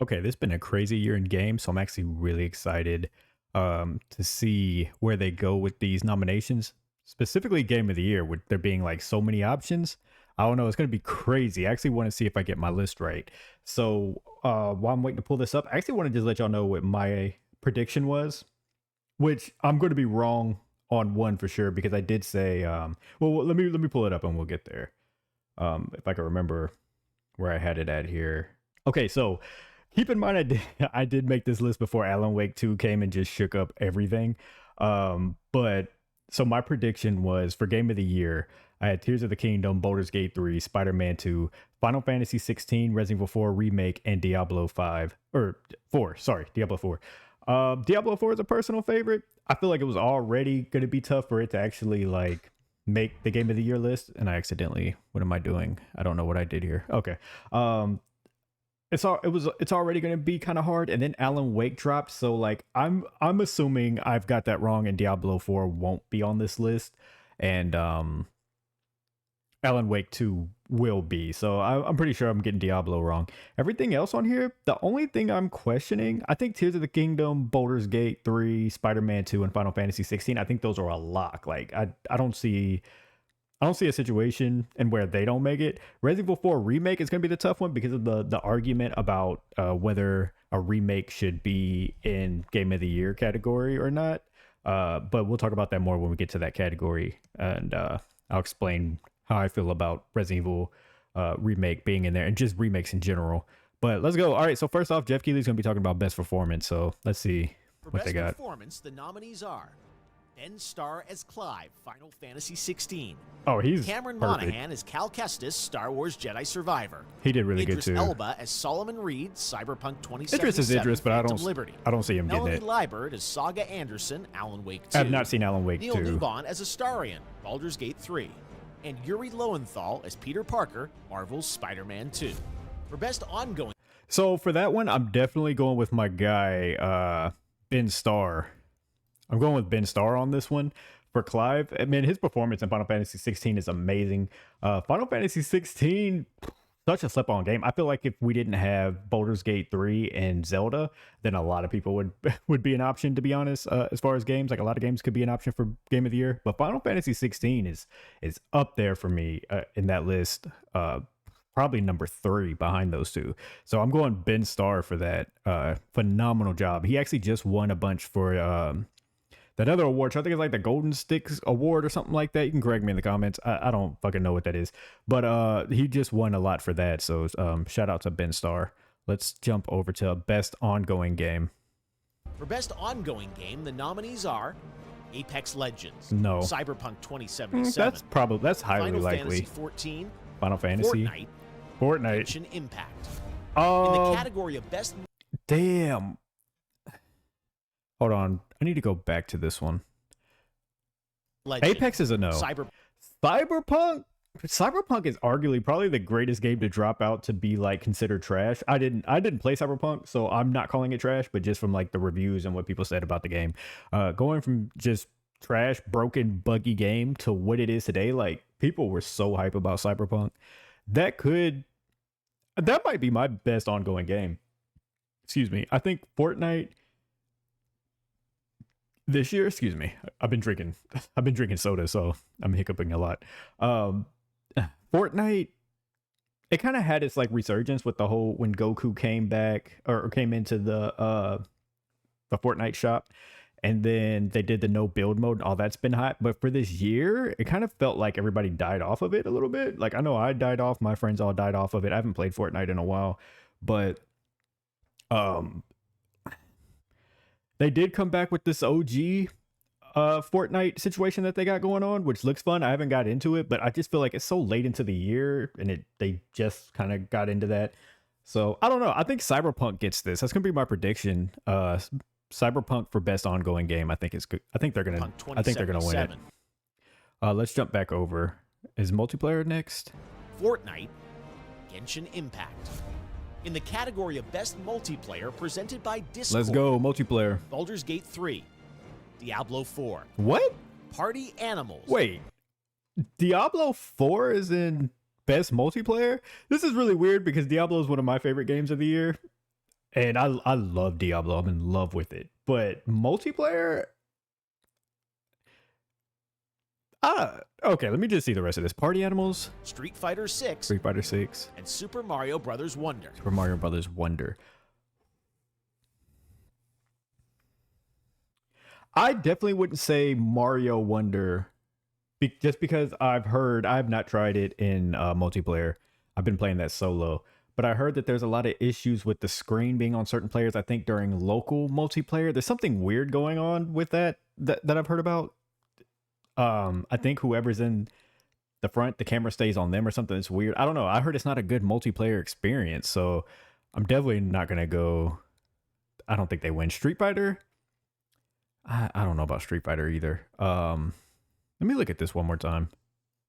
Okay, this has been a crazy year in games, so I'm actually really excited to see where they go with these nominations, specifically Game of the Year, with there being like so many options. I don't know, it's going to be crazy. I actually want to see if I get my list right. So while I'm waiting to pull this up, I actually want to just let y'all know what my prediction was, which I'm going to be wrong on one for sure because I did say, well, let me pull it up and we'll get there. If I can remember where I had it at here. Okay, so keep in mind I did make this list before Alan Wake 2 came and just shook up everything. But so my prediction was for Game of the Year, I had Tears of the Kingdom, Baldur's Gate 3, Spider-Man 2, Final Fantasy 16, Resident Evil 4 Remake, and Diablo 5 or 4, sorry, Diablo 4. Diablo 4 is a personal favorite. I feel like it was already going to be tough for it to actually like make the Game of the Year list, and I accidentally, what am I doing? I don't know what I did here. Okay. It's already going to be kind of hard, and then Alan Wake dropped, so like I'm assuming I've got that wrong and Diablo 4 won't be on this list, and Alan Wake 2 will be. So I'm pretty sure I'm getting Diablo wrong. Everything else on here, the only thing I'm questioning, I think Tears of the Kingdom, Baldur's Gate 3, Spider-Man 2, and Final Fantasy 16, I think those are a lock. Like I don't see a situation in where they don't make it. Resident Evil 4 remake is going to be the tough one because of the argument about whether a remake should be in Game of the Year category or not. But we'll talk about that more when we get to that category, and I'll explain how I feel about Resident Evil remake being in there and just remakes in general. But let's go. All right. So first off, Jeff Keighley's going to be talking about best performance. So let's see For what they Best got. Performance, the nominees are Ben Starr as Clive, Final Fantasy 16. Oh, he's Cameron perfect. Monaghan as Cal Kestis, Star Wars Jedi Survivor. He did really Idris good too. Elba as Solomon Reed, Cyberpunk 2077. Idris is Idris, but Phantom Liberty. I don't see him Melanie getting it. Liebert as Saga Anderson, Alan Wake 2. I've not seen Alan Wake Neil 2. Newbon as Astarion, Baldur's Gate 3. And Yuri Lowenthal as Peter Parker, Marvel's Spider-Man 2. For Best Ongoing. So for that one, I'm definitely going with my guy, Ben Starr. I'm going with Ben Starr on this one. For Clive, I mean, his performance in Final Fantasy 16 is amazing. Final Fantasy 16, such a slip-on game. I feel like if we didn't have Baldur's Gate 3 and Zelda, then a lot of people would be an option, to be honest. As far as games, like a lot of games could be an option for Game of the Year. But Final Fantasy 16 is up there for me in that list. Probably number 3 behind those two. So I'm going Ben Starr for that. Phenomenal job. He actually just won a bunch for that other award. I think it's like the Golden Sticks Award or something like that. You can correct me in the comments. I don't fucking know what that is. But he just won a lot for that. So shout out to Ben Starr. Let's jump over to Best Ongoing Game. For Best Ongoing Game, the nominees are Apex Legends, No. Cyberpunk 2077, That's highly Final likely. Fantasy 14, Final Fantasy. Fortnite, Fortnite. Genshin Impact. In the Um, category of Best damn. Hold on. I need to go back to this one. Legend, Apex is a no. Cyberpunk is arguably probably the greatest game to drop out to be like considered trash. I didn't play Cyberpunk, so I'm not calling it trash, but just from like the reviews and what people said about the game. Going from just trash, broken, buggy game to what it is today, like people were so hype about Cyberpunk. That might be my best ongoing game. Excuse me. I think Fortnite this year, excuse me. I've been drinking soda, so I'm hiccuping a lot. Fortnite, it kind of had its like resurgence with the whole when Goku came back or came into the Fortnite shop, and then they did the no build mode. All that's been hot, but for this year, it kind of felt like everybody died off of it a little bit. Like I know I died off, my friends all died off of it. I haven't played Fortnite in a while, but they did come back with this OG Fortnite situation that they got going on, which looks fun. I haven't got into it, but I just feel like it's so late into the year, and they just kind of got into that. So I don't know. I think Cyberpunk gets this. That's gonna be my prediction. Cyberpunk for best ongoing game. I think is good. I think they're gonna win it. Let's jump back over. Is multiplayer next? Fortnite, Genshin Impact. In the category of Best Multiplayer presented by Discord. Let's go multiplayer. Baldur's Gate 3, Diablo 4. What? Party Animals. Wait. Diablo 4 is in best multiplayer? This is really weird because Diablo is one of my favorite games of the year. And I love Diablo. I'm in love with it. But multiplayer, okay, let me just see the rest of this. Party Animals, Street Fighter 6, Street Fighter 6, and Super Mario Bros. Wonder. Super Mario Brothers Wonder. I definitely wouldn't say Mario Wonder just because I have not tried it in multiplayer. I've been playing that solo, but I heard that there's a lot of issues with the screen being on certain players. I think during local multiplayer, there's something weird going on with that I've heard about. I think whoever's in the front, the camera stays on them or something. It's weird. I don't know. I heard it's not a good multiplayer experience, so I'm definitely not gonna go. I don't think they win. Street Fighter. I don't know about Street Fighter either. Let me look at this one more time.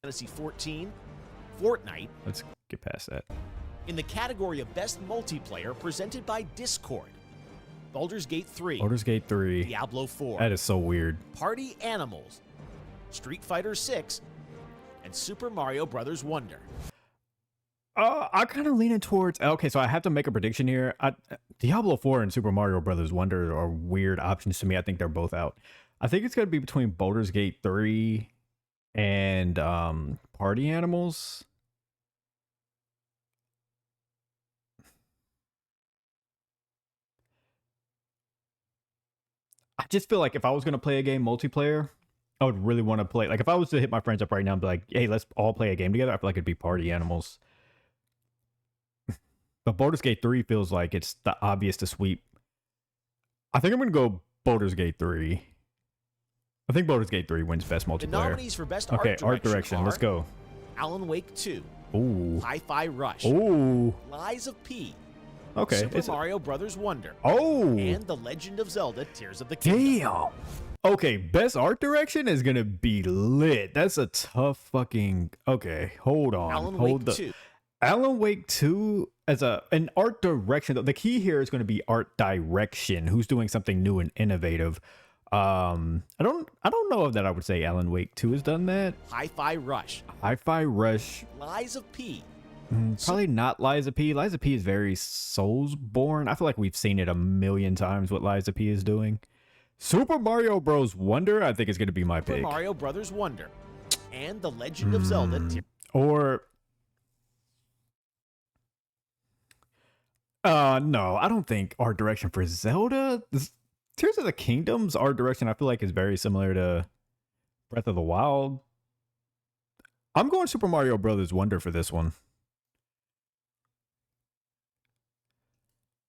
Fantasy 14, Fortnite. Let's get past that. In the category of Best Multiplayer presented by Discord, Baldur's Gate 3, Baldur's Gate 3. Diablo 4, That is so weird. Party Animals, Street Fighter 6, and Super Mario Bros. Wonder. I kind of leaning towards. Okay, so I have to make a prediction here. Diablo 4 and Super Mario Brothers Wonder are weird options to me. I think they're both out. I think it's gonna be between Baldur's Gate 3 and Party Animals. I just feel like if I was gonna play a game multiplayer, I would really want to play. Like if I was to hit my friends up right now and be like, "Hey, let's all play a game together," I feel like it'd be Party Animals. But Baldur's Gate 3 feels like it's the obvious to sweep. I think I'm going to go Baldur's Gate 3. I think Baldur's Gate 3 wins best The multiplayer. nominees for Best Okay, Art Direction let's are go. Alan Wake 2, Ooh. Hi-Fi Rush, Ooh. Lies of P, Okay. Super Mario Bros. Wonder, Oh. and The Legend of Zelda Tears of the Kingdom. Damn. Okay, best art direction is going to be lit. That's a tough fucking... Okay, hold on. Alan hold Wake 2. Alan Wake 2 as an art direction. The key here is going to be art direction. Who's doing something new and innovative? I don't know that I would say Alan Wake 2 has done that. Hi-Fi Rush, Hi-Fi Rush, Lies of P, probably not Lies of P. Lies of P is very Soulsborne. I feel like we've seen it a million times what Lies of P is doing. Super Mario Bros. Wonder, I think is going to be my Super pick. Mario Bros. Wonder, and The Legend of Zelda Tears. Or no, I don't think art direction for Zelda. Tears of the Kingdom's art direction I feel like is very similar to Breath of the Wild. I'm going Super Mario Brothers Wonder for this one.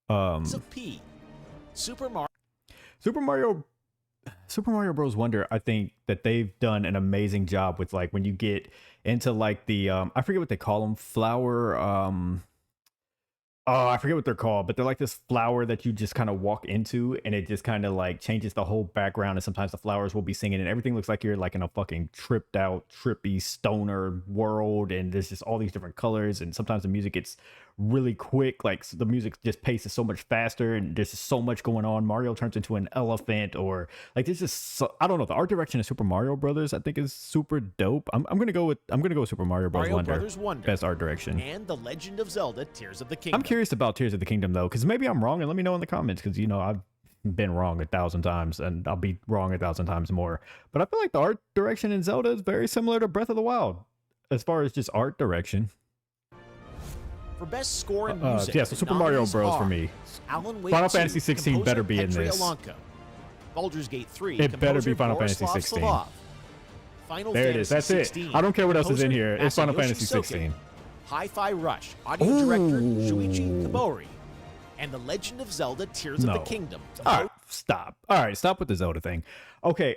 Lies of P, Super Mario Bros. Wonder, I think that they've done an amazing job with like when you get into like the I forget what they call them, flower oh, I forget what they're called, but they're like this flower that you just kind of walk into and it just kind of like changes the whole background. And sometimes the flowers will be singing and everything looks like you're like in a fucking tripped out, trippy stoner world. And there's just all these different colors. And sometimes the music gets really quick. Like the music just paces so much faster and there's just so much going on. Mario turns into an elephant or like there's just, I don't know. The art direction of Super Mario Brothers, I think is super dope. I'm going to go with Super Mario Bros. Wonder. Best art direction. And The Legend of Zelda Tears of the Kingdom. I'm curious about Tears of the Kingdom though, because maybe I'm wrong and let me know in the comments because you know I've been wrong 1,000 times and I'll be wrong 1,000 times more. But I feel like the art direction in Zelda is very similar to Breath of the Wild as far as just art direction. For best score and music, yeah, so Super Mario Bros. For me. Alan Wake Final 2, Fantasy 16 better be in Petri this. Alonco. Baldur's Gate 3, It better be composer Final Fantasy Borislav 16. Slav. Final There it Fantasy is. That's 16, it. I don't care what else is in composer here. It's Final Masayoshi Fantasy Soken. 16. Hi-Fi Rush, audio director Shuichi Kobori, and The Legend of Zelda Tears of the Kingdom. All right, stop. All right, stop with the Zelda thing. Okay,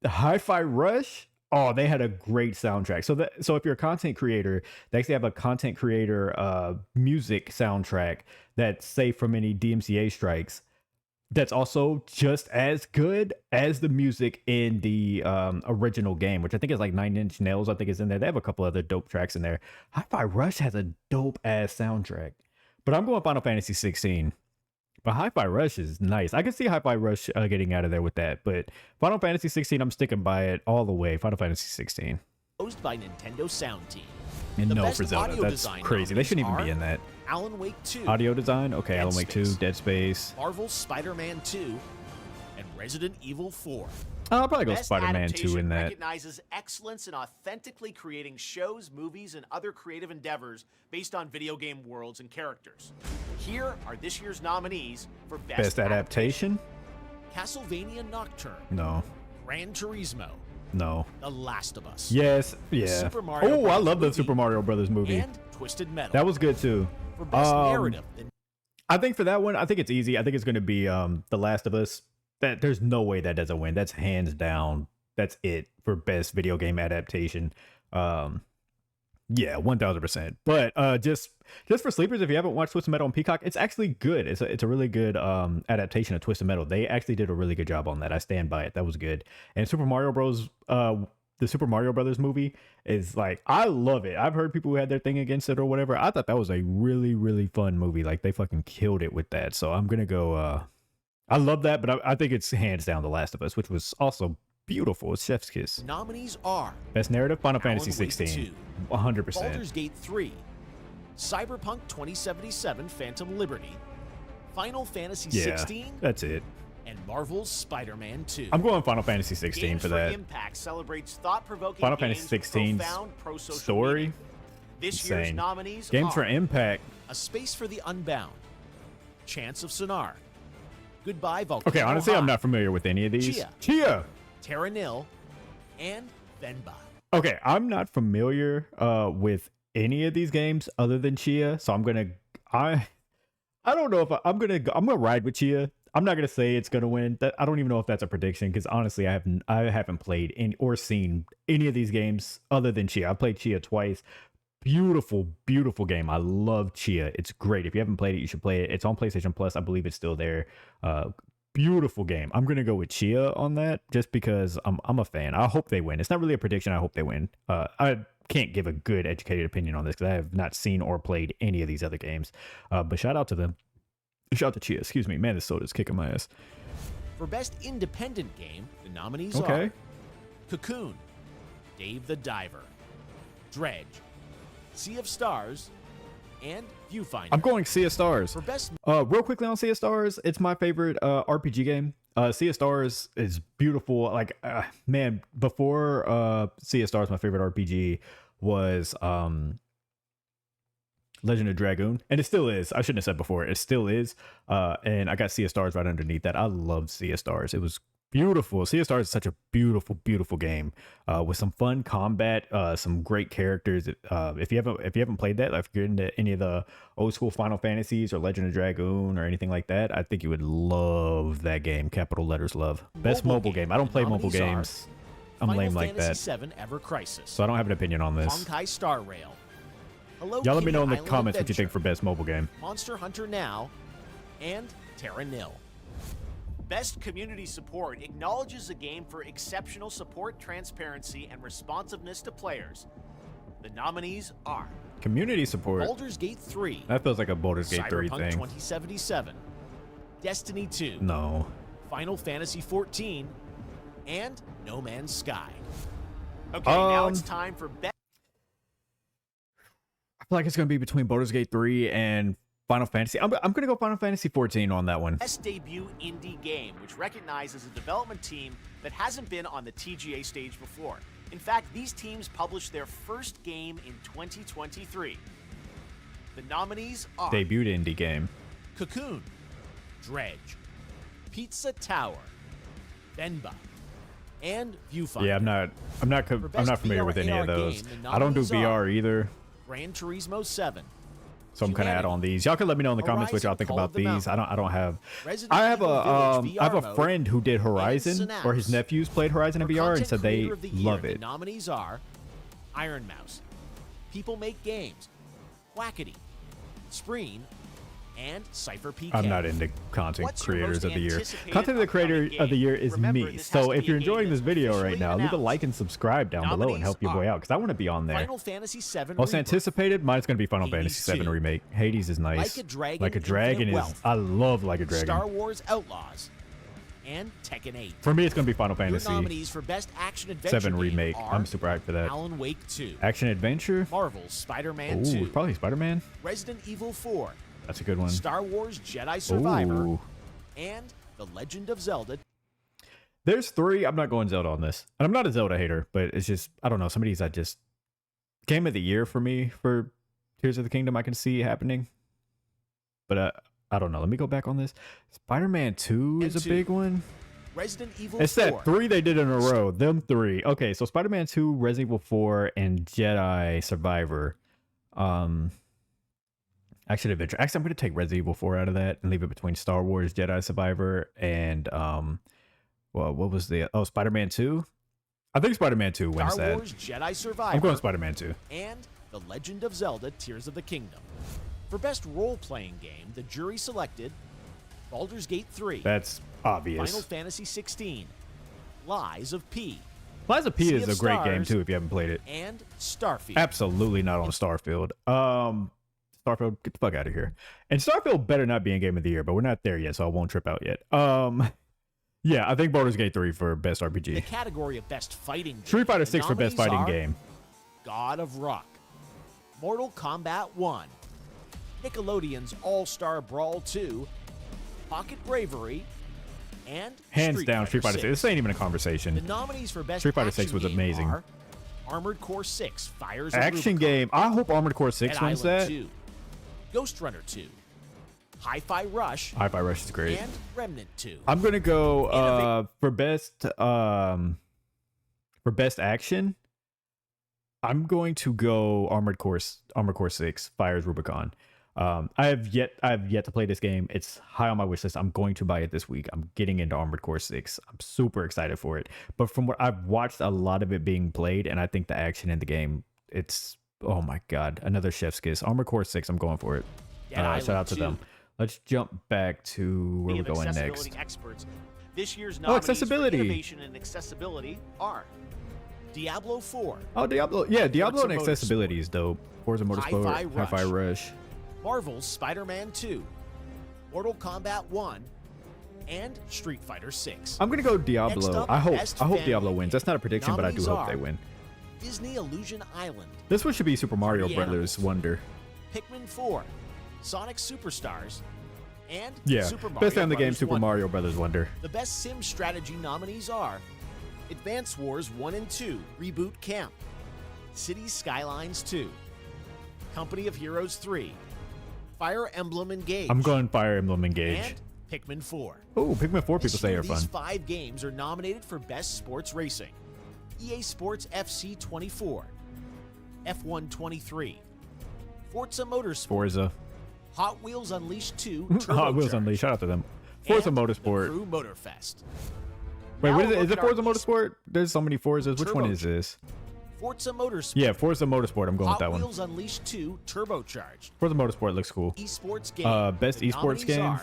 Hi-Fi Rush. Oh, they had a great soundtrack. So if you're a content creator, they actually have a content creator music soundtrack that's safe from any DMCA strikes. That's also just as good as the music in the original game, which I think is like 9 Inch Nails. I think is in there. They have a couple other dope tracks in there. Hi-Fi Rush has a dope ass soundtrack, but I'm going Final Fantasy 16. But Hi-Fi Rush is nice. I can see Hi-Fi Rush getting out of there with that. But Final Fantasy 16, I'm sticking by it all the way. Final Fantasy 16. Composed by Nintendo Sound Team. And The no best for Zelda. audio That's design crazy. They shouldn't even nominees be in that. Alan Wake 2, Audio design? Okay, Dead Alan Wake 2, Space. Dead Space. Marvel's Spider-Man 2, and Resident Evil 4. I'll probably go Best Spider-Man 2 Adaptation in that. recognizes excellence in authentically creating shows, movies, and other creative endeavors based on video game worlds and characters. Here are this year's nominees for Best adaptation? Castlevania Nocturne, No. Gran Turismo, No. The Last of Us, Yes. Yeah. Super Mario Oh, I Brothers love the movie. Super Mario Brothers movie. and Twisted Metal. That was good too. For Best Um, Narrative, the I think for that one, I think it's easy. I think it's going to be The Last of Us. That there's no way that doesn't win. That's hands down. That's it for best video game adaptation. Yeah, 1000%. But just for sleepers, if you haven't watched Twisted Metal on Peacock, it's actually good. It's a really good adaptation of Twisted Metal. They actually did a really good job on that. I stand by it. That was good. And Super Mario Bros. The Super Mario Brothers movie is like, I love it. I've heard people who had their thing against it or whatever. I thought that was a really, really fun movie. Like, they fucking killed it with that. So I'm gonna go. I love that, but I think it's hands down The Last of Us, which was also beautiful. It's chef's kiss. nominees are Best narrative, Final Alan Fantasy Wake 16. 2, 100%. Baldur's Gate 3, Cyberpunk 2077 Phantom Liberty, Final Fantasy Yeah, 16, that's it. and Marvel's Spider-Man 2. I'm going Final Fantasy 16 Games for that. Impact celebrates thought-provoking Final games Fantasy with 16's profound pro-social story, meaning. This year's insane. nominees Games are for Impact. A Space for the Unbound, Chance of Sonar, Goodbye Volcano Okay, honestly, I'm High, not familiar with any of these. Chia. Terra Nil, and Venba. Okay, I'm not familiar with any of these games other than Chia, so I don't know if I'm gonna ride with Chia. I'm not gonna say it's gonna win. I don't even know if that's a prediction because honestly, I haven't played or seen any of these games other than Chia. I played Chia twice. Beautiful, beautiful game. I love Chia. It's great. If you haven't played it, you should play it. It's on PlayStation Plus. I believe it's still there. Beautiful game. I'm gonna go with Chia on that just because I'm a fan. I hope they win. It's not really a prediction. I hope they win. I can't give a good educated opinion on this because I have not seen or played any of these other games. But shout out to them. Shout out to Chia. Excuse me, man. This soda's kicking my ass. For Best Independent Game, the nominees Okay. are Cocoon, Dave the Diver, Dredge, Sea of Stars, and Viewfinder. I'm going Sea of Stars. For Best Real quickly on Sea of Stars, it's my favorite RPG game. Sea of Stars is beautiful. Like, man, before Sea of Stars, my favorite RPG was Legend of Dragoon, and it still is. I shouldn't have said before. It still is. And I got Sea of Stars right underneath that. I loved Sea of Stars. It was beautiful. Sea of Stars is such a beautiful, beautiful game with some fun combat, some great characters. If you haven't played that, if you're into any of the old school Final Fantasies or Legend of Dragoon or anything like that, I think you would love that game. Capital letters love. Best mobile game. I don't play mobile nominees are games. I'm Final lame like Fantasy that, VII Ever Crisis, so I don't have an opinion on this. Honkai Star Rail, Hello Y'all let me Kitty know in the Island comments what you Adventure, think for best mobile game. Monster Hunter Now, and Terra Nil. Best Community Support acknowledges a game for exceptional support, transparency, and responsiveness to players. The nominees are Community support. Baldur's Gate 3, That feels like a Baldur's Gate 3 Cyberpunk thing. 2077, Destiny 2, No. Final Fantasy 14, and No Man's Sky. Okay, now Um, it's time for best. I feel like it's going to be between Baldur's Gate 3 and Final Fantasy. I'm going to go Final Fantasy 14 on that one. Best debut indie game, which recognizes a development team that hasn't been on the TGA stage before. In fact, these teams published their first game in 2023. The nominees are Debuted indie game. Cocoon, Dredge, Pizza Tower, Venba, and Viewfinder. Yeah, I'm not familiar with any of VR those. game, the I don't do nominees are VR either, Gran Turismo 7, so I'm kind of out on these. Y'all can let me know in the comments what y'all Horizon think Call about of the these. Mountain, I don't have. Resident I have Evil Village I have VR a mode, friend who did Horizon, or his Synapse. nephews played Horizon in For VR, and Content said they Creator of the Year, love The it. nominees are Iron Mouse, People Make Games, Wackety, Spreen, and Cypher PK. I'm not into content What's your creators most of the year. anticipated Content of the creator upcoming of the game? year is Remember, me. this has So to if be you're a game enjoying this that's video right officially now, leave a announced. like and subscribe down below and Nominees help your boy are out because I want to be on there. Final Fantasy VII Most Rebirth, anticipated, mine's going to be Final Hades Fantasy VII 2. Remake. Hades is nice. Like a Dragon, Like a Dragon Infinite is. Wealth. I love Like a Dragon. Star Wars Outlaws, and Tekken 8. For me, it's going to be Final Your Fantasy nominees for Best Action Adventure 7 game Remake. are I'm super hyped for that. Alan Wake 2, Action Adventure? Marvel's Spider-Man Ooh, 2, probably Spider-Man. Resident Evil 4, That's a good one. Star Wars Jedi Survivor, Ooh. and The Legend of Zelda. There's 3. I'm not going Zelda on this. And I'm not a Zelda hater, but it's just, I don't know. Some of these I just... Game of the year for me for Tears of the Kingdom, I can see happening. But I don't know. Let me go back on this. Spider-Man 2 is a big one. Resident Evil It's 4. that 3 they did in a row. Them 3. Okay, so Spider-Man 2, Resident Evil 4, and Jedi Survivor. Action Adventure. Actually, I'm going to take Resident Evil 4 out of that and leave it between Star Wars Jedi Survivor and well, what was the Spider-Man 2? I think Spider-Man 2 wins Star that. Wars Jedi Survivor. I'm going Spider-Man 2. And The Legend of Zelda Tears of the Kingdom. For Best Role-Playing Game, the jury selected Baldur's Gate 3, That's obvious. Final Fantasy 16, Lies of P, Lies of P Sea is of a great game Stars, too if you haven't played it. and Starfield. Absolutely not on Starfield. Starfield, get the fuck out of here. And Starfield better not be in Game of the Year, but we're not there yet, so I won't trip out yet. Yeah, I think Baldur's Gate 3 for Best In the RPG. category of Best Fighting Game, Street Fighter the 6 for Best nominees Fighting are Game. God of Rock, Mortal Kombat 1, Nickelodeon's All-Star Brawl 2, Pocket Bravery, and Hands down, Street Fighter 6. This ain't even a The conversation. nominees for Best Street Fighter Action 6 was Game amazing. are Armored Core 6, Fires of Action Rubicon, game. I hope Armored Core 6 Dead wins Island that. 2, Ghost Runner 2, Hi-Fi Rush, Hi-Fi Rush is great. and Remnant 2. I'm gonna go for best action. I'm going to go Armored Core 6, Fires Rubicon. I have yet to play this game. It's high on my wish list. I'm going to buy it this week. I'm getting into Armored Core 6. I'm super excited for it. But from what I've watched, a lot of it being played, and I think the action in the game, it's, oh my god, another chef's kiss. Armored Core 6, I'm going for it. Dead Shout Island out to 2. them. Let's jump back to where we're of going accessibility next. experts. This year's nominees accessibility. for innovation and accessibility are Diablo 4, Oh, Diablo. Yeah, Diablo Forza and accessibility is dope. Forza Motorsport, Hi-Fi Rush. Hi-Fi Rush. Marvel's Spider-Man 2, Mortal Kombat 1, and Street Fighter 6. I'm gonna go Next Diablo. up, I hope Best Diablo Family wins. That's not a prediction, but I do Nominees hope they are win. Disney Illusion Island, This one should be Super Mario Three Brothers Animals. Wonder. Pikmin 4, Sonic Superstars, and Yeah, Super Mario best family game, Brothers Super Wonder. Mario Brothers Wonder. The Best Sim Strategy nominees are Advance Wars 1 and 2 Reboot Camp, Cities Skylines 2, Company of Heroes 3, Fire Emblem Engage, I'm going Fire Emblem Engage. and Pikmin 4. Oh, Pikmin 4 people This say year, are fun. These 5 games are nominated for Best Sports Racing. EA Sports FC 24, F1 23, Forza Motorsport, Forza. Hot Wheels Unleashed 2, Hot Wheels Turbocharged, Unleashed. Shout out to them. Forza and Motorsport. The Crew Motorfest. Wait, Now what is it? look Is it at our Forza Motorsport? There's so many Forzas. Which one is Turbocharged. this? Forza Motorsport. Yeah, Forza Motorsport. I'm going with Hot that one. Wheels Unleashed 2 Turbocharged. Forza Motorsport looks cool. Esports game. Best The esports nominees game? are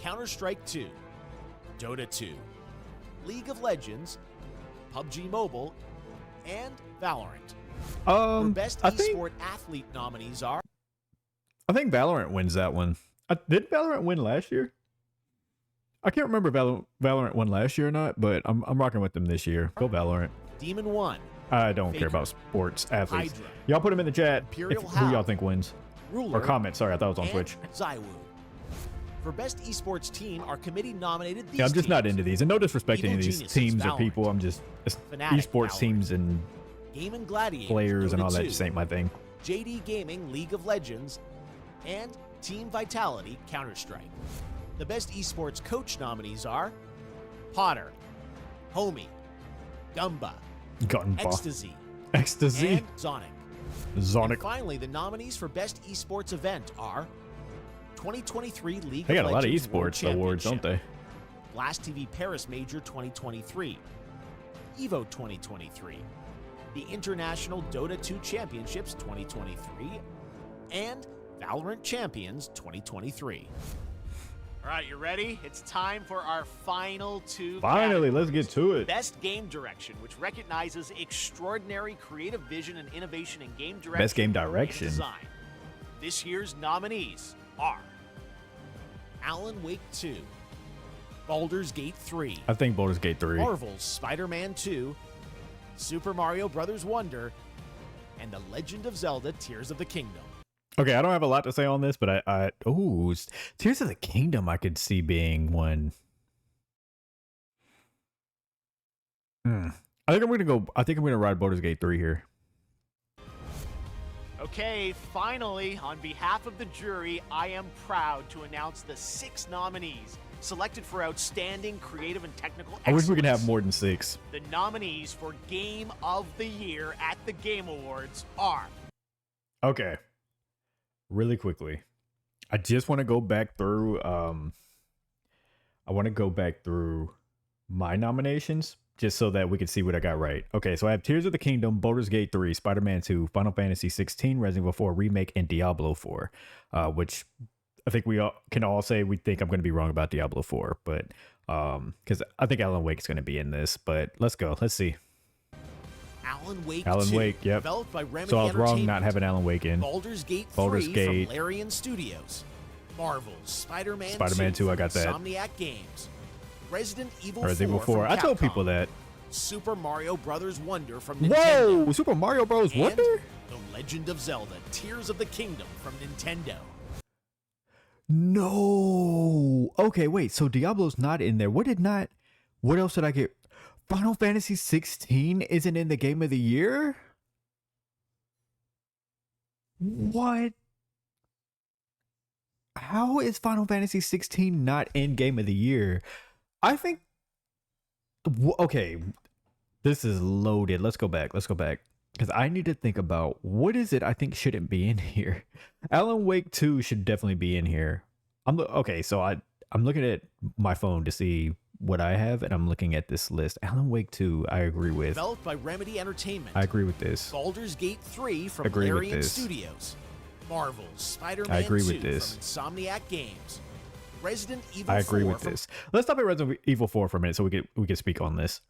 Counter-Strike 2, Dota 2, League of Legends, PUBG Mobile, and Valorant. For Best I think Esport Athlete nominees are Valorant wins that one. Did Valorant win last year? I can't remember if Valorant won last year or not, but I'm rocking with them this year. Go Valorant. Demon 1, I don't Faker. care about sports athletes. Hydra, Y'all put them in the chat. Imperial Who y'all Howl, think wins? Ruler, Or comment. Sorry, I thought it was on and Twitch. Zywoo. For Best Esports Team, our committee nominated these Yeah, I'm just not teams. into these. And no disrespect to any of Evil these Geniuses, teams or Valorant. people. I'm just Fnatic, esports Valorant. teams and Game and Gladiators, players and Dota all that 2, just ain't my thing. JD Gaming, League of Legends, and Team Vitality, Counter-Strike. The Best Esports Coach nominees are Potter, Homie, Gumba, Gunba. Ecstasy, Ecstasy. and Zonic. And Zonic. finally, the nominees for Best Esports Event are 2023 League They of got a lot of Legends World esports awards, don't Championship, they? Blast TV Paris Major 2023, EVO 2023, the International Dota 2 Championships 2023, and Valorant Champions 2023. All right, you ready? It's time for our final two. Finally, let's categories. get to it. Best Game Direction, which recognizes extraordinary creative vision and innovation in game direction. Best Game and Direction. design. This year's nominees are Alan Wake 2, Baldur's Gate 3, I think Baldur's Gate 3. Marvel's Spider-Man 2, Super Mario Bros. Wonder, and The Legend of Zelda Tears of the Kingdom. Okay, I don't have a lot to say on this, but Tears of the Kingdom I could see being one. I think I'm gonna ride Baldur's Gate 3 here. Okay, finally, on behalf of the jury, I am proud to announce the 6 nominees selected for outstanding creative and technical excellence. I wish we could have more than 6. The nominees for Game of the Year at the Game Awards are... Okay. Really quickly. I just want to go back through my nominations just so that we can see what I got right. Okay, so I have Tears of the Kingdom, Baldur's Gate 3, Spider-Man 2, Final Fantasy 16, Resident Evil 4 Remake, and Diablo 4, which I think we can all say we think I'm going to be wrong about Diablo 4, but because I think Alan Wake's going to be in this, but let's go. Let's see. Alan Wake Alan 2, Wake, yep. developed by Remedy So I was wrong Entertainment. not having Alan Wake in. Baldur's Gate 3 Baldur's Gate. from Larian Studios. Marvel's Spider-Man 2, I got from that. Insomniac Games. Resident Evil Resident Evil 4 4. from I told Capcom. people that. Super Mario Bros. Wonder from Nintendo. Whoa! Super Mario Bros. And Wonder? The Legend of Zelda Tears of the Kingdom from Nintendo. No. Okay, wait. So Diablo's not in there. What else did I get? Final Fantasy 16 isn't in the Game of the Year? What? How is Final Fantasy 16 not in Game of the Year? I think. Okay. This is loaded. Let's go back. Because I need to think about what is it I think shouldn't be in here. Alan Wake 2 should definitely be in here. I'm looking at my phone to see what I have, and I'm looking at this list. Alan Wake 2, I agree with. Developed by Remedy Entertainment. I agree with this. Baldur's Gate 3 from Agree with Larian this. Studios. Marvel's Spider-Man I agree 2 with this. from Insomniac Games. Resident Evil I agree 4 with from this. Let's stop at Resident Evil 4 for a minute so we can speak on this.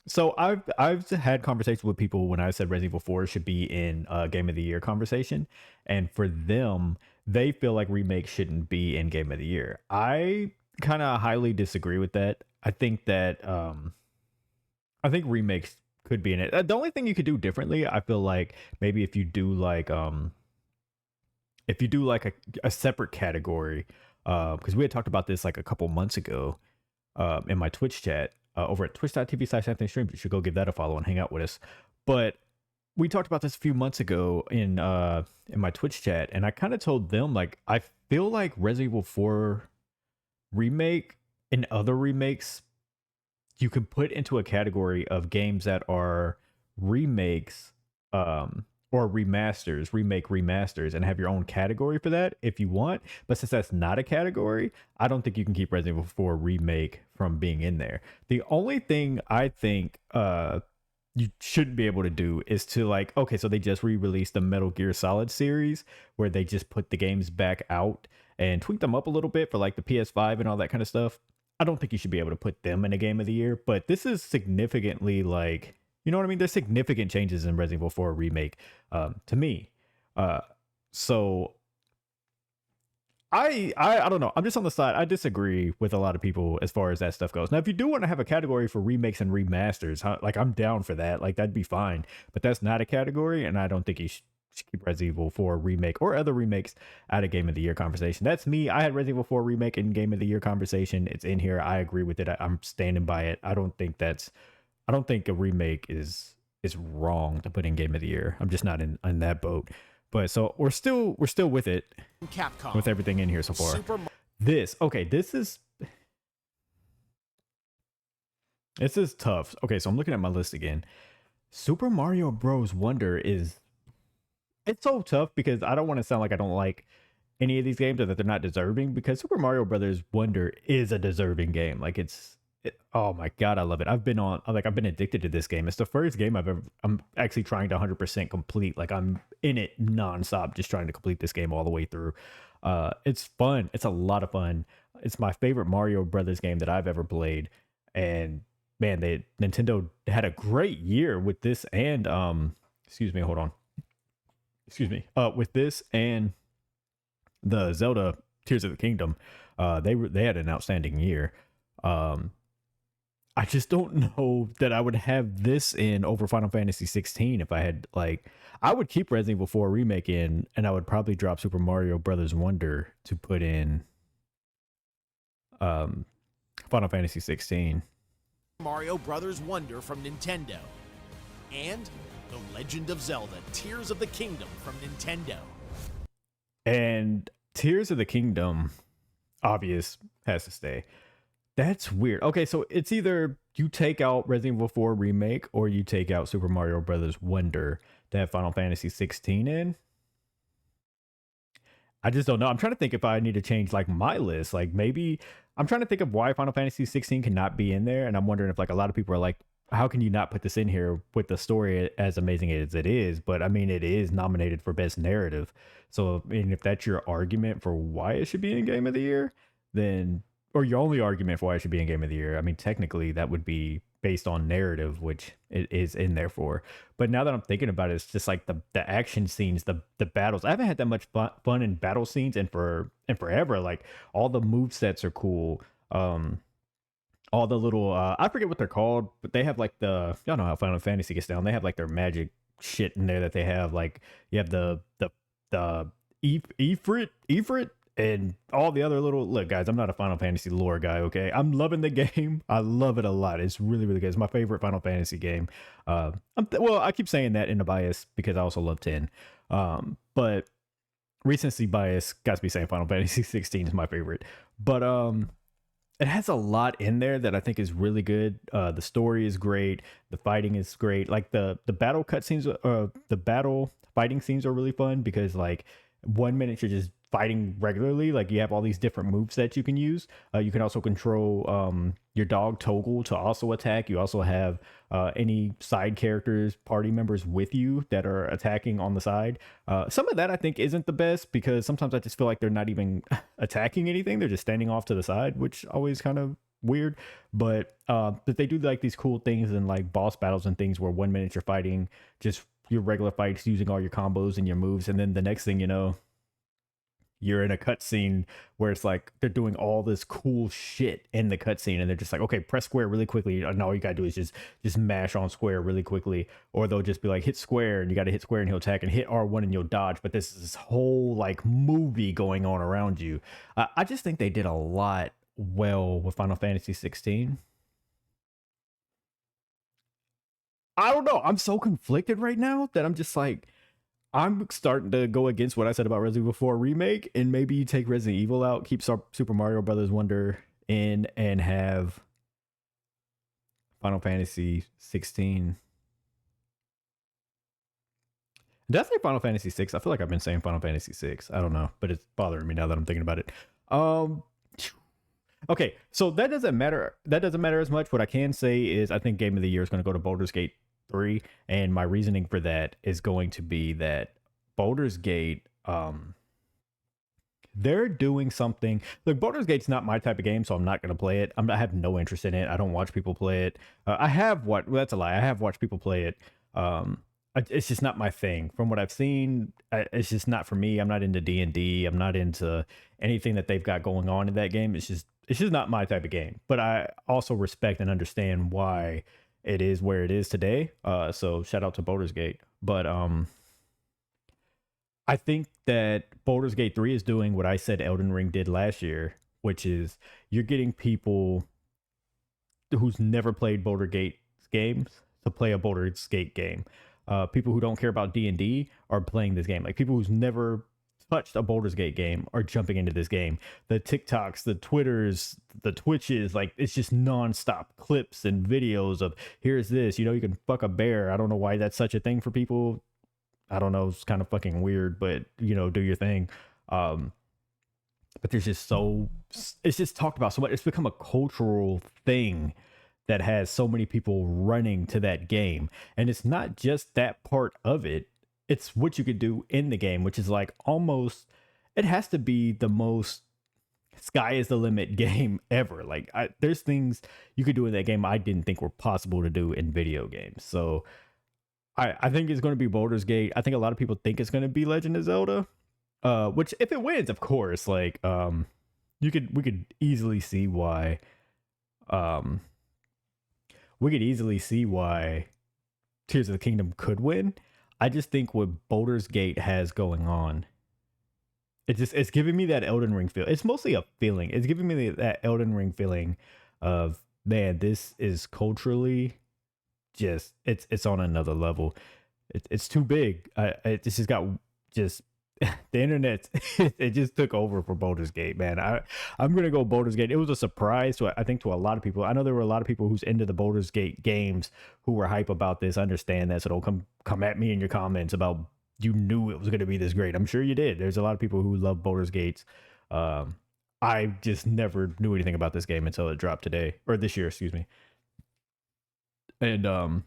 So I've had conversations with people when I said Resident Evil 4 should be in Game of the Year conversation, and for them, they feel like remakes shouldn't be in Game of the Year. I kind of highly disagree with that. I think that I think remakes could be in it. The only thing you could do differently, I feel like maybe if you do like a separate category, because we had talked about this like a couple months ago in my Twitch chat. Over at twitch.tv/AnthonyStreams. You should go give that a follow and hang out with us. But we talked about this a few months ago in my Twitch chat, and I kind of told them, like, I feel like Resident Evil 4 remake and other remakes you can put into a category of games that are remakes or remasters, and have your own category for that if you want. But since that's not a category, I don't think you can keep Resident Evil 4 remake from being in there. The only thing I think you shouldn't be able to do is to, like, okay, so they just re-released the Metal Gear Solid series where they just put the games back out and tweak them up a little bit for like the PS5 and all that kind of stuff. I don't think you should be able to put them in a Game of the Year, but this is significantly, like, you know what I mean? There's significant changes in Resident Evil 4 remake to me. So I don't know. I'm just on the side. I disagree with a lot of people as far as that stuff goes. Now, if you do want to have a category for remakes and remasters, like, I'm down for that. Like, that'd be fine. But that's not a category, and I don't think you should keep Resident Evil 4 remake or other remakes out of Game of the Year conversation. That's me. I had Resident Evil 4 remake in Game of the Year conversation. It's in here. I agree with it. I'm standing by it. I don't think a remake is wrong to put in Game of the Year. I'm just not in that boat. But so we're still with it. Capcom. With everything in here so far. This is tough. Okay, so I'm looking at my list again. Super Mario Bros. Wonder it's so tough because I don't want to sound like I don't like any of these games or that they're not deserving, because Super Mario Brothers Wonder is a deserving game. Like, oh my god, I love it. I've been addicted to this game. It's the first game I'm actually trying to 100% complete. Like, I'm in it nonstop, just trying to complete this game all the way through. It's fun. It's a lot of fun. It's my favorite Mario Brothers game that I've ever played. And man, Nintendo had a great year with this and with this and the Zelda Tears of the Kingdom. They had an outstanding year. I just don't know that I would have this in over Final Fantasy 16 if I had like I would keep Resident Evil 4 remake in, and I would probably drop Super Mario Brothers Wonder to put in um Final Fantasy 16. Mario Brothers Wonder from Nintendo, and The Legend of Zelda Tears of the Kingdom from Nintendo. And Tears of the Kingdom, obvious, has to stay. That's weird. Okay, so it's either you take out Resident Evil 4 remake or you take out Super Mario Brothers Wonder to have Final Fantasy 16 in. I just don't know. I'm trying to think if I need to change like my list. Like maybe I'm trying to think of why Final Fantasy 16 cannot be in there, and I'm wondering if like a lot of people are like, how can you not put this in here with the story as amazing as it is? But I mean, it is nominated for best narrative. So I mean, if that's your argument for why it should be in Game of the Year, then or your only argument for why it should be in Game of the Year, I mean, technically that would be based on narrative, which it is in there for. But now that I'm thinking about it, it's just like the action scenes, the battles. I haven't had that much fun in battle scenes and forever. Like all the move sets are cool. All the little I forget what they're called, but they have like y'all know how Final Fantasy gets down. They have like their magic shit in there that they have. Like you have the Ifrit and all the other little look guys. I'm not a Final Fantasy lore guy, okay? I'm loving the game. I love it a lot. It's really really good. It's my favorite Final Fantasy game. Well, I keep saying that in a bias because I also love 10. But recency bias got to be saying Final Fantasy 16 is my favorite. But it has a lot in there that I think is really good. The story is great. The fighting is great. Like the battle cutscenes, the battle fighting scenes are really fun because like 1 minute you're just fighting regularly. Like you have all these different moves that you can use. You can also control your dog Toggle to also attack. You also have any side characters, party members with you that are attacking on the side. Some of that I think isn't the best because sometimes I just feel like they're not even attacking anything. They're just standing off to the side, which always kind of weird. But they do like these cool things in like boss battles and things where 1 minute you're fighting just your regular fights using all your combos and your moves, and then the next thing you know, you're in a cutscene where it's like they're doing all this cool shit in the cutscene, and they're just like, okay, press square really quickly, and all you gotta do is just mash on square really quickly, or they'll just be like, hit square, and you gotta hit square and he'll attack, and hit R1 and you'll dodge. But this is this whole like movie going on around you. I just think they did a lot well with Final Fantasy 16. I don't know. I'm so conflicted right now that I'm just like, I'm starting to go against what I said about Resident Evil 4 remake, and maybe you take Resident Evil out, keep Super Mario Brothers Wonder in, and have Final Fantasy 16. Did I say Final Fantasy 6? I feel like I've been saying Final Fantasy 6. I don't know, but it's bothering me now that I'm thinking about it. Okay, so that doesn't matter. That doesn't matter as much. What I can say is I think Game of the Year is going to go to Baldur's Gate 3, and my reasoning for that is going to be that Baldur's Gate, they're doing something. Look, Baldur's Gate's not my type of game, so I'm not going to play it. I have no interest in it. I don't watch people play it. I have watched. Well, that's a lie. I have watched people play it. It's just not my thing. From what I've seen, it's just not for me. I'm not into D&D. I'm not into anything that they've got going on in that game. It's just not my type of game. But I also respect and understand why it is where it is today. So shout out to Baldur's Gate. But I think that Baldur's Gate 3 is doing what I said Elden Ring did last year, which is you're getting people who's never played Baldur's Gate games to play a Baldur's Gate game. People who don't care about D&D are playing this game. Like people who's never touched a Baldur's Gate game are jumping into this game. The TikToks, the Twitters, the Twitches, like it's just nonstop clips and videos of here's this, you can fuck a bear. I don't know why that's such a thing for people. I don't know. It's kind of fucking weird, but do your thing. But there's just it's just talked about so much. It's become a cultural thing that has so many people running to that game. And it's not just that part of it. It's what you could do in the game, which is like almost, it has to be the most sky is the limit game ever. Like there's things you could do in that game I didn't think were possible to do in video games. So I think it's going to be Baldur's Gate. I think a lot of people think it's going to be Legend of Zelda, which if it wins, of course, like we could easily see why um, we could easily see why Tears of the Kingdom could win. I just think what Baldur's Gate has going on, it's giving me that Elden Ring feel. It's mostly a feeling. It's giving me that Elden Ring feeling of, man, this is culturally just it's on another level. It's too big. It's just got just the internet. It just took over for Baldur's Gate, man. I'm gonna go Baldur's Gate. It was a surprise to, I think, to a lot of people. I know there were a lot of people who's into the Baldur's Gate games who were hype about this. I understand that, so don't come at me in your comments about you knew it was gonna be this great. I'm sure you did. There's a lot of people who love Baldur's Gates. I just never knew anything about this game until it dropped today, or this year, excuse me. And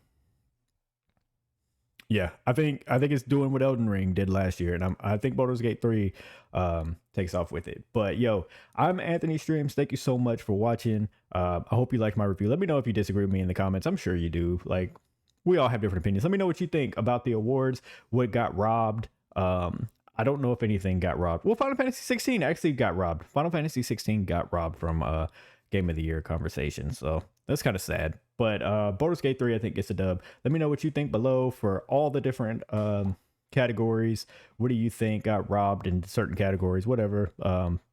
yeah, I think it's doing what Elden Ring did last year, and I think Baldur's Gate 3 takes off with it. But yo, I'm Anthony Streams. Thank you so much for watching. I hope you liked my review. Let me know if you disagree with me in the comments. I'm sure you do. Like, we all have different opinions. Let me know what you think about the awards, what got robbed. I don't know if anything got robbed. Well, Final Fantasy 16 actually got robbed. Final Fantasy 16 got robbed from Game of the Year conversation. So that's kind of sad. But Baldur's Gate 3, I think, gets a dub. Let me know what you think below for all the different categories. What do you think got robbed in certain categories? Whatever.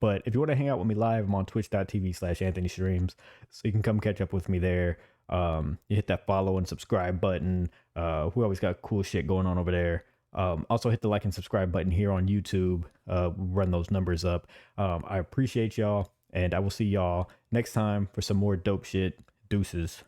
But if you want to hang out with me live, I'm on twitch.tv/Anthony Streams. So you can come catch up with me there. You hit that follow and subscribe button. We always got cool shit going on over there. Also hit the like and subscribe button here on YouTube. Run those numbers up. I appreciate y'all, and I will see y'all next time for some more dope shit. Deuces.